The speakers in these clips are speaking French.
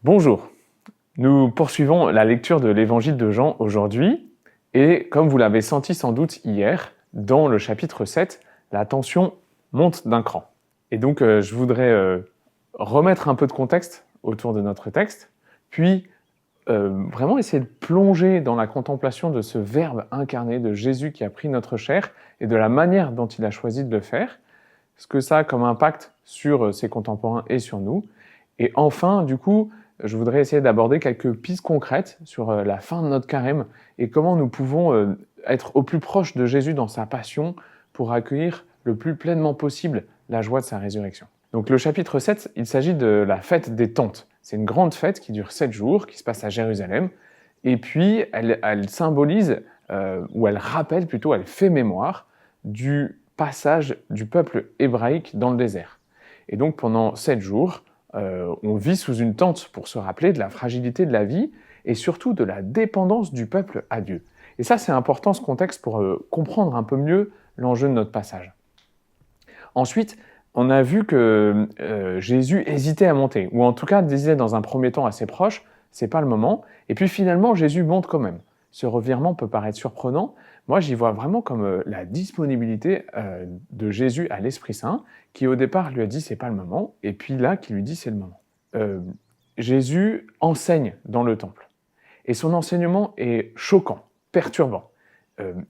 Bonjour, nous poursuivons la lecture de l'évangile de Jean aujourd'hui et comme vous l'avez senti sans doute hier, dans le chapitre 7, la tension monte d'un cran. Et donc je voudrais remettre un peu de contexte autour de notre texte, puis vraiment essayer de plonger dans la contemplation de ce Verbe incarné, de Jésus qui a pris notre chair et de la manière dont il a choisi de le faire, ce que ça a comme impact sur ses contemporains et sur nous. Et enfin, du coup, je voudrais essayer d'aborder quelques pistes concrètes sur la fin de notre carême et comment nous pouvons être au plus proche de Jésus dans sa passion pour accueillir le plus pleinement possible la joie de sa résurrection. Donc le chapitre 7, il s'agit de la fête des tentes. C'est une grande fête qui dure 7 jours, qui se passe à Jérusalem, et puis elle symbolise, ou elle rappelle plutôt, elle fait mémoire du passage du peuple hébraïque dans le désert. Et donc pendant 7 jours, on vit sous une tente pour se rappeler de la fragilité de la vie et surtout de la dépendance du peuple à Dieu. Et ça, c'est important ce contexte pour comprendre un peu mieux l'enjeu de notre passage. Ensuite, on a vu que Jésus hésitait à monter, ou en tout cas disait dans un premier temps à ses proches, c'est pas le moment, et puis finalement Jésus monte quand même. Ce revirement peut paraître surprenant. Moi, j'y vois vraiment comme la disponibilité de Jésus à l'Esprit Saint, qui au départ lui a dit c'est pas le moment, et puis là qui lui dit c'est le moment. Jésus enseigne dans le temple, et son enseignement est choquant, perturbant.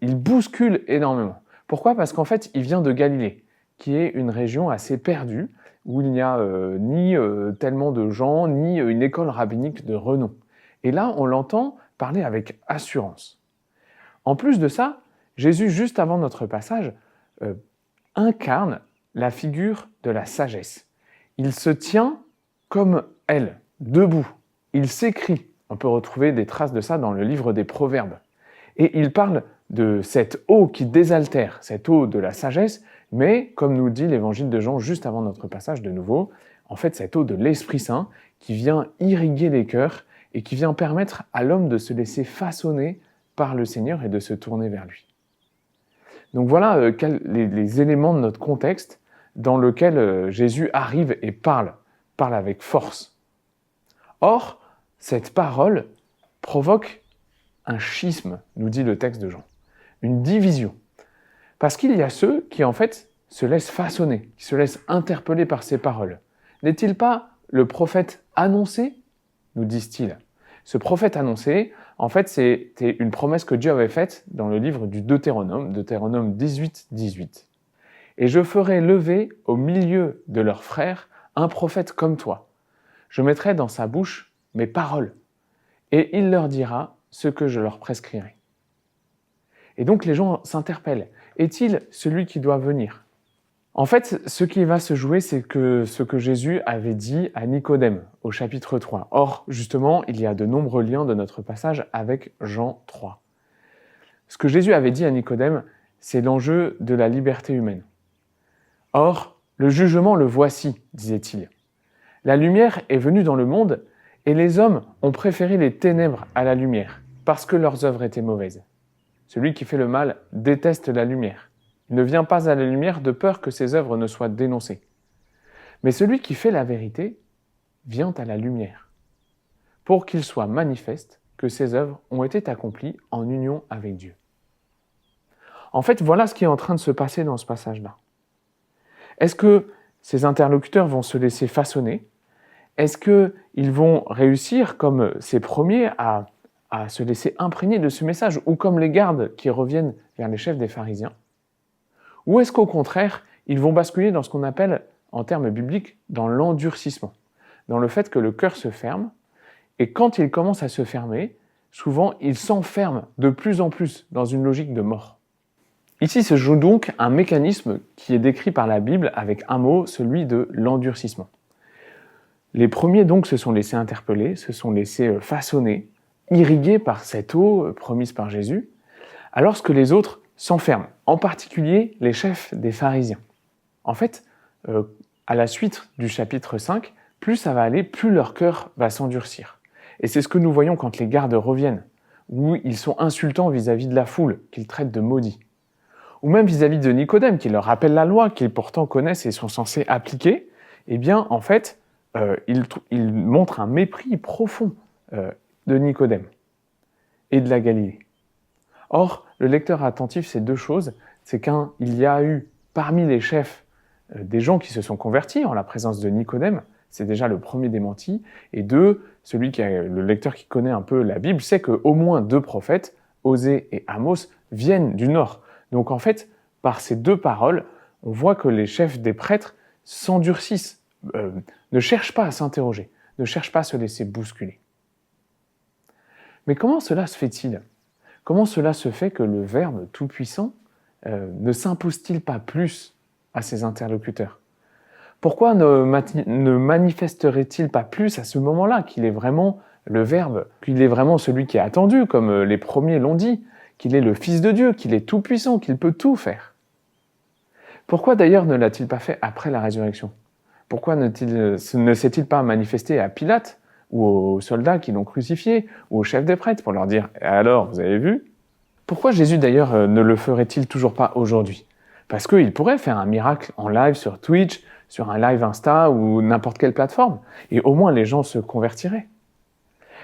Il bouscule énormément. Pourquoi ? Parce qu'en fait, il vient de Galilée, qui est une région assez perdue, où il n'y a ni tellement de gens, ni une école rabbinique de renom. Et là, on l'entend parler avec assurance. En plus de ça, Jésus, juste avant notre passage, incarne la figure de la sagesse. Il se tient comme elle, debout. Il s'écrie. On peut retrouver des traces de ça dans le livre des Proverbes. Et il parle de cette eau qui désaltère, cette eau de la sagesse, mais, comme nous dit l'évangile de Jean juste avant notre passage de nouveau, en fait, cette eau de l'Esprit Saint qui vient irriguer les cœurs et qui vient permettre à l'homme de se laisser façonner par le Seigneur et de se tourner vers lui. Donc voilà les éléments de notre contexte dans lequel Jésus arrive et parle avec force. Or, cette parole provoque un schisme, nous dit le texte de Jean, une division. Parce qu'il y a ceux qui, en fait, se laissent façonner, qui se laissent interpeller par ces paroles. N'est-il pas le prophète annoncé ? Nous disent-ils. Ce prophète annoncé, en fait, c'était une promesse que Dieu avait faite dans le livre du Deutéronome 18, 18. « Et je ferai lever au milieu de leurs frères un prophète comme toi. Je mettrai dans sa bouche mes paroles, et il leur dira ce que je leur prescrirai. » Et donc les gens s'interpellent. Est-il celui qui doit venir ? En fait, ce qui va se jouer, c'est ce que Jésus avait dit à Nicodème au chapitre 3. Or, justement, il y a de nombreux liens de notre passage avec Jean 3. Ce que Jésus avait dit à Nicodème, c'est l'enjeu de la liberté humaine. Or, le jugement le voici, disait-il. La lumière est venue dans le monde et les hommes ont préféré les ténèbres à la lumière parce que leurs œuvres étaient mauvaises. Celui qui fait le mal déteste la lumière. Il ne vient pas à la lumière de peur que ses œuvres ne soient dénoncées. Mais celui qui fait la vérité vient à la lumière, pour qu'il soit manifeste que ses œuvres ont été accomplies en union avec Dieu. En fait, voilà ce qui est en train de se passer dans ce passage-là. Est-ce que ces interlocuteurs vont se laisser façonner ? Est-ce qu'ils vont réussir, comme ces premiers, à se laisser imprégner de ce message, ou comme les gardes qui reviennent vers les chefs des pharisiens ? Ou est-ce qu'au contraire, ils vont basculer dans ce qu'on appelle, en termes bibliques, dans l'endurcissement, dans le fait que le cœur se ferme, et quand il commence à se fermer, souvent il s'enferme de plus en plus dans une logique de mort. Ici se joue donc un mécanisme qui est décrit par la Bible avec un mot, celui de l'endurcissement. Les premiers donc se sont laissés interpeller, se sont laissés façonner, irrigués par cette eau promise par Jésus, alors que les autres s'enferment, en particulier les chefs des pharisiens. En fait, à la suite du chapitre 5, plus ça va aller, plus leur cœur va s'endurcir. Et c'est ce que nous voyons quand les gardes reviennent, où ils sont insultants vis-à-vis de la foule, qu'ils traitent de maudits. Ou même vis-à-vis de Nicodème, qui leur rappelle la loi, qu'ils pourtant connaissent et sont censés appliquer. Eh bien, en fait, il montre un mépris profond de Nicodème et de la Galilée. Or, le lecteur attentif, c'est deux choses. C'est qu'un, il y a eu parmi les chefs des gens qui se sont convertis en la présence de Nicodème, c'est déjà le premier démenti. Et deux, le lecteur qui connaît un peu la Bible sait qu'au moins deux prophètes, Osée et Amos, viennent du nord. Donc en fait, par ces deux paroles, on voit que les chefs des prêtres s'endurcissent, ne cherchent pas à s'interroger, ne cherchent pas à se laisser bousculer. Mais comment cela se fait-il ? Comment cela se fait que le Verbe Tout-Puissant ne s'impose-t-il pas plus à ses interlocuteurs ? Pourquoi ne manifesterait-il pas plus à ce moment-là qu'il est vraiment le Verbe, qu'il est vraiment celui qui est attendu, comme les premiers l'ont dit, qu'il est le Fils de Dieu, qu'il est tout-puissant, qu'il peut tout faire ? Pourquoi d'ailleurs ne l'a-t-il pas fait après la résurrection ? Pourquoi ne s'est-il pas manifesté à Pilate ou aux soldats qui l'ont crucifié, ou aux chefs des prêtres pour leur dire « Alors, vous avez vu ?» Pourquoi Jésus d'ailleurs ne le ferait-il toujours pas aujourd'hui ? Parce qu'il pourrait faire un miracle en live sur Twitch, sur un live Insta ou n'importe quelle plateforme, et au moins les gens se convertiraient.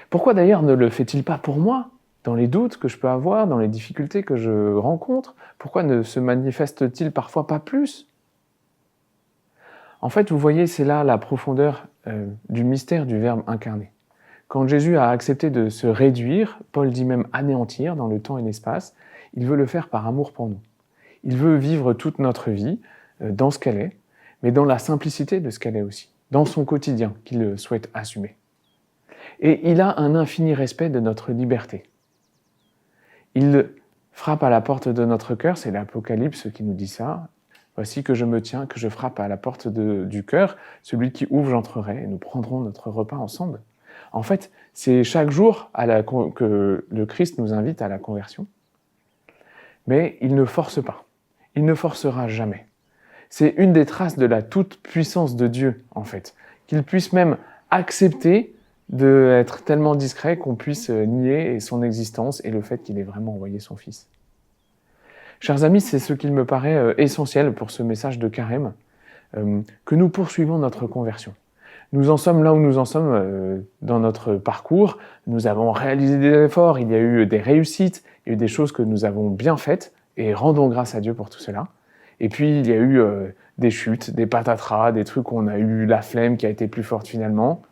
Pourquoi d'ailleurs ne le fait-il pas pour moi ? Dans les doutes que je peux avoir, dans les difficultés que je rencontre, pourquoi ne se manifeste-t-il parfois pas plus ? En fait, vous voyez, c'est là la profondeur du mystère du Verbe incarné. Quand Jésus a accepté de se réduire, Paul dit même anéantir dans le temps et l'espace, il veut le faire par amour pour nous. Il veut vivre toute notre vie dans ce qu'elle est, mais dans la simplicité de ce qu'elle est aussi, dans son quotidien qu'il souhaite assumer. Et il a un infini respect de notre liberté. Il frappe à la porte de notre cœur, c'est l'Apocalypse qui nous dit ça. Voici que je me tiens, que je frappe à la porte du cœur, celui qui ouvre, j'entrerai, et nous prendrons notre repas ensemble. En fait, c'est chaque jour que le Christ nous invite à la conversion, mais il ne force pas, il ne forcera jamais. C'est une des traces de la toute-puissance de Dieu, en fait, qu'il puisse même accepter d'être tellement discret qu'on puisse nier son existence et le fait qu'il ait vraiment envoyé son Fils. Chers amis, c'est ce qu'il me paraît essentiel pour ce message de Carême, que nous poursuivons notre conversion. Nous en sommes là où nous en sommes dans notre parcours. Nous avons réalisé des efforts, il y a eu des réussites, il y a eu des choses que nous avons bien faites, et rendons grâce à Dieu pour tout cela. Et puis, il y a eu des chutes, des patatras, des trucs où on a eu la flemme qui a été plus forte finalement.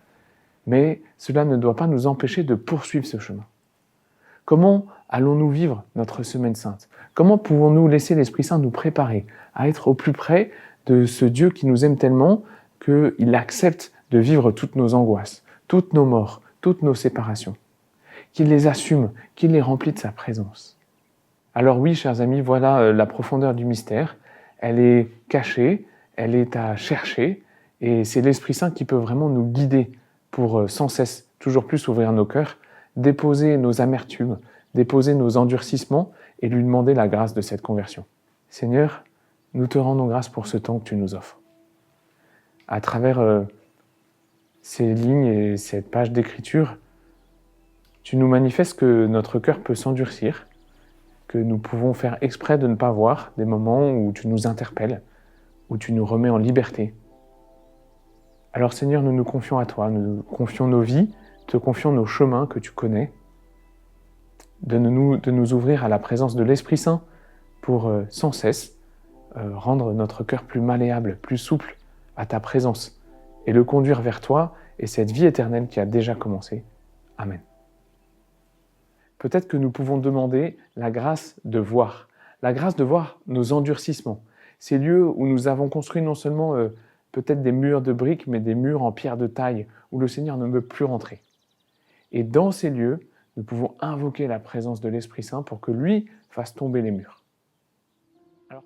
Mais cela ne doit pas nous empêcher de poursuivre ce chemin. Comment allons-nous vivre notre Semaine Sainte ? Comment pouvons-nous laisser l'Esprit Saint nous préparer à être au plus près de ce Dieu qui nous aime tellement qu'il accepte de vivre toutes nos angoisses, toutes nos morts, toutes nos séparations, qu'il les assume, qu'il les remplit de sa présence. Alors oui, chers amis, voilà la profondeur du mystère. Elle est cachée, elle est à chercher, et c'est l'Esprit Saint qui peut vraiment nous guider pour sans cesse, toujours plus ouvrir nos cœurs, déposer nos amertumes, déposer nos endurcissements et lui demander la grâce de cette conversion. Seigneur, nous te rendons grâce pour ce temps que tu nous offres. À travers ces lignes et cette page d'écriture, tu nous manifestes que notre cœur peut s'endurcir, que nous pouvons faire exprès de ne pas voir des moments où tu nous interpelles, où tu nous remets en liberté. Alors Seigneur, nous nous confions à toi, nous confions nos vies, te confions nos chemins que tu connais, de nous ouvrir à la présence de l'Esprit Saint pour sans cesse rendre notre cœur plus malléable, plus souple à ta présence et le conduire vers toi et cette vie éternelle qui a déjà commencé. Amen. Peut-être que nous pouvons demander la grâce de voir nos endurcissements, ces lieux où nous avons construit non seulement peut-être des murs de briques, mais des murs en pierre de taille, où le Seigneur ne veut plus rentrer. Et dans ces lieux, nous pouvons invoquer la présence de l'Esprit Saint pour que lui fasse tomber les murs. Alors...